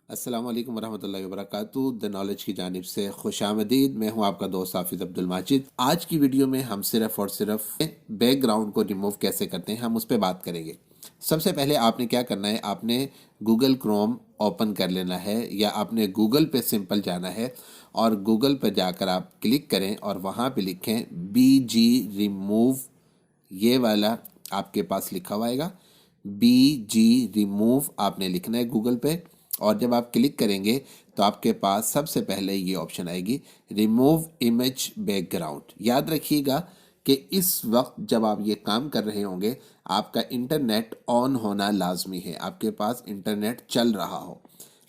अस्सलाम वालेकुम वरहमतुल्लाहि वबरकातुहू। द नॉलेज की जानिब से खुशामदीद। मैं हूं आपका दोस्त हाफिज़ अब्दुल माजिद। आज की वीडियो में हम सिर्फ और सिर्फ बैकग्राउंड को रिमूव कैसे करते हैं हम उस पर बात करेंगे। सबसे पहले आपने क्या करना है, आपने गूगल क्रोम ओपन कर लेना है या आपने गूगल पे सिंपल जाना है और गूगल पर जाकर आप क्लिक करें और वहाँ पे लिखें BG रिमूव। ये वाला आपके पास लिखा हुआ आएगा, BG रिमूव आपने लिखना है गूगल पे। और जब आप क्लिक करेंगे तो आपके पास सबसे पहले ये ऑप्शन आएगी, रिमूव इमेज बैकग्राउंड। याद रखिएगा कि इस वक्त जब आप ये काम कर रहे होंगे आपका इंटरनेट ऑन होना लाजमी है, आपके पास इंटरनेट चल रहा हो।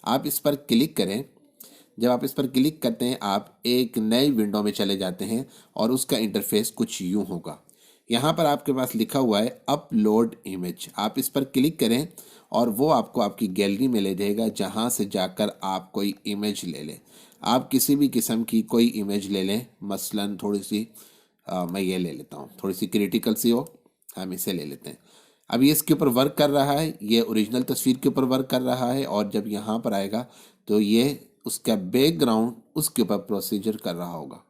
आप इस पर क्लिक करें। जब आप इस पर क्लिक करते हैं आप एक नई विंडो में चले जाते हैं और उसका इंटरफेस कुछ यूं होगा। यहाँ पर आपके पास लिखा हुआ है अपलोड इमेज। आप इस पर क्लिक करें और वो आपको आपकी गैलरी में ले जाएगा, जहाँ से जाकर आप कोई इमेज ले लें। आप किसी भी किस्म की कोई इमेज ले लें, मसलन थोड़ी सी मैं ये ले लेता हूँ, थोड़ी सी क्रिटिकल सी हो, हम इसे ले लेते हैं। अब ये इसके ऊपर वर्क कर रहा है, ये ओरिजिनल तस्वीर के ऊपर वर्क कर रहा है और जब यहाँ पर आएगा तो ये उसका बैकग्राउंड उसके ऊपर प्रोसीजर कर रहा होगा।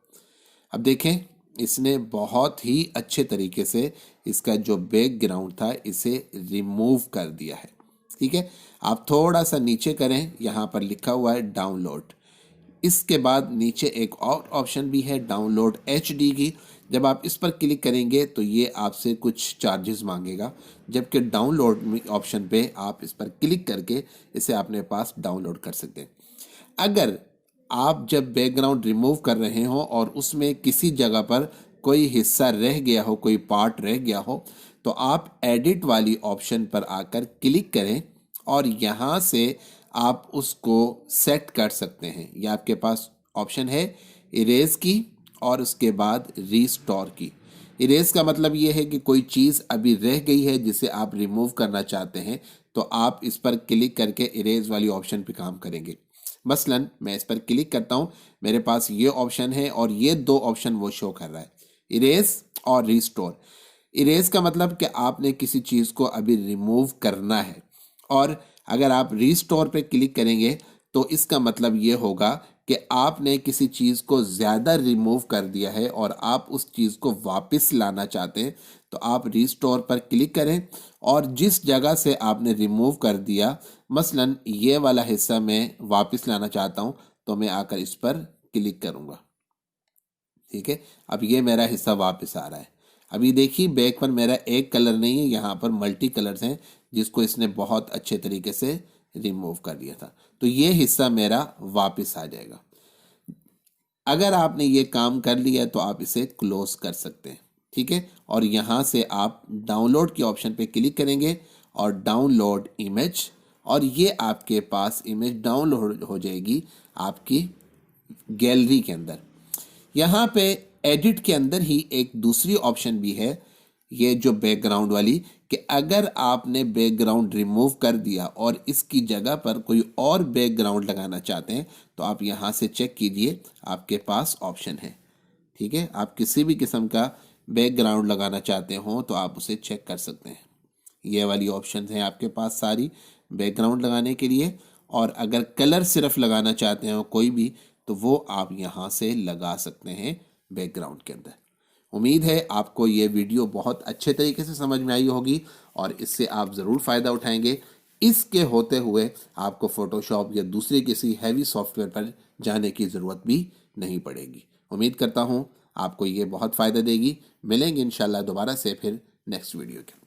अब देखें, इसने बहुत ही अच्छे तरीके से इसका जो बैकग्राउंड था इसे रिमूव कर दिया है। ठीक है, आप थोड़ा सा नीचे करें, यहाँ पर लिखा हुआ है डाउनलोड। इसके बाद नीचे एक और ऑप्शन भी है डाउनलोड HD की। जब आप इस पर क्लिक करेंगे तो ये आपसे कुछ चार्जेस मांगेगा, जबकि डाउनलोड ऑप्शन पे आप इस पर क्लिक करके इसे अपने पास डाउनलोड कर सकते हैं। अगर आप जब बैकग्राउंड रिमूव कर रहे हो और उसमें किसी जगह पर कोई हिस्सा रह गया हो, कोई पार्ट रह गया हो, तो आप एडिट वाली ऑप्शन पर आकर क्लिक करें और यहाँ से आप उसको सेट कर सकते हैं। यह आपके पास ऑप्शन है इरेज की और उसके बाद रीस्टोर की। इरेज का मतलब ये है कि कोई चीज़ अभी रह गई है जिसे आप रिमूव करना चाहते हैं, तो आप इस पर क्लिक करके इरेज वाली ऑप्शन पे काम करेंगे। मसलन मैं इस पर क्लिक करता हूँ, मेरे पास ये ऑप्शन है और ये दो ऑप्शन वो शो कर रहा है, इरेज और रीस्टोर। इरेज का मतलब कि आपने किसी चीज़ को अभी रिमूव करना है, और अगर आप रीस्टोर पे क्लिक करेंगे तो इसका मतलब ये होगा कि आपने किसी चीज़ को ज़्यादा रिमूव कर दिया है और आप उस चीज़ को वापस लाना चाहते हैं। तो आप रीस्टोर पर क्लिक करें और जिस जगह से आपने रिमूव कर दिया, मसलन ये वाला हिस्सा मैं वापस लाना चाहता हूँ, तो मैं आकर इस पर क्लिक करूँगा। ठीक है, अब ये मेरा हिस्सा वापस आ रहा है। अभी देखिए बैक पर मेरा एक कलर नहीं है, यहाँ पर मल्टी कलर्स हैं जिसको इसने बहुत अच्छे तरीके से रिमूव कर दिया था। तो ये हिस्सा मेरा वापस आ जाएगा। अगर आपने ये काम कर लिया तो आप इसे क्लोज कर सकते हैं। ठीक है, और यहाँ से आप डाउनलोड के ऑप्शन पे क्लिक करेंगे और डाउनलोड इमेज, और ये आपके पास इमेज डाउनलोड हो जाएगी आपकी गैलरी के अंदर। यहाँ पे एडिट के अंदर ही एक दूसरी ऑप्शन भी है, ये जो बैकग्राउंड वाली, कि अगर आपने बैकग्राउंड रिमूव कर दिया और इसकी जगह पर कोई और बैकग्राउंड लगाना चाहते हैं तो आप यहाँ से चेक कीजिए, आपके पास ऑप्शन है। ठीक है, आप किसी भी किस्म का बैकग्राउंड लगाना चाहते हो तो आप उसे चेक कर सकते हैं। ये वाली ऑप्शन है आपके पास सारी बैकग्राउंड लगाने के लिए, और अगर कलर सिर्फ लगाना चाहते हो कोई भी, तो वो आप यहाँ से लगा सकते हैं बैकग्राउंड के अंदर। उम्मीद है आपको ये वीडियो बहुत अच्छे तरीके से समझ में आई होगी और इससे आप ज़रूर फ़ायदा उठाएंगे। इसके होते हुए आपको फ़ोटोशॉप या दूसरे किसी हैवी सॉफ्टवेयर पर जाने की ज़रूरत भी नहीं पड़ेगी। उम्मीद करता हूँ आपको ये बहुत फ़ायदा देगी। मिलेंगे इंशाल्लाह दोबारा से फिर नेक्स्ट वीडियो के।